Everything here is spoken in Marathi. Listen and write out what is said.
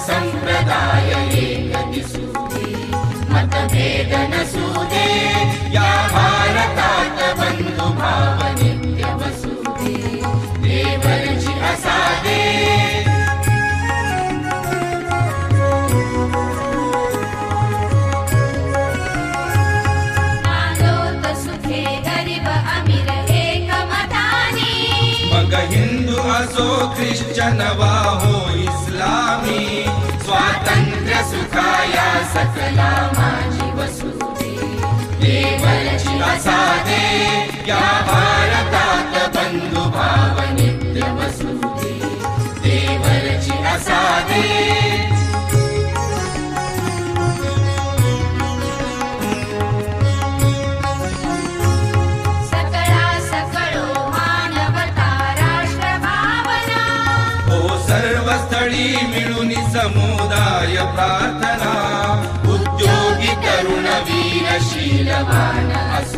संप्रदाय एक दिसुदे मतभेद नसुदे या भारतात बंधुभाव नित्य वसुदे देवरची असादे नांदोत सुखे गरीब अमीर एकमताने मग हिंदू असो ख्रिश्चन वा हो इस्लामी स्वातंत्र्य सुखाया सकला माझी वसुदे देवरची असादे या भारतात बंधुभाव नित्य वसुदे देवरची असादे सकळा सकळो मानवता राष्ट्र भावना ओ सर्वस्थळी मिळून समुदाय प्रार्थना उद्योगी तरुण वीर शीलवान असो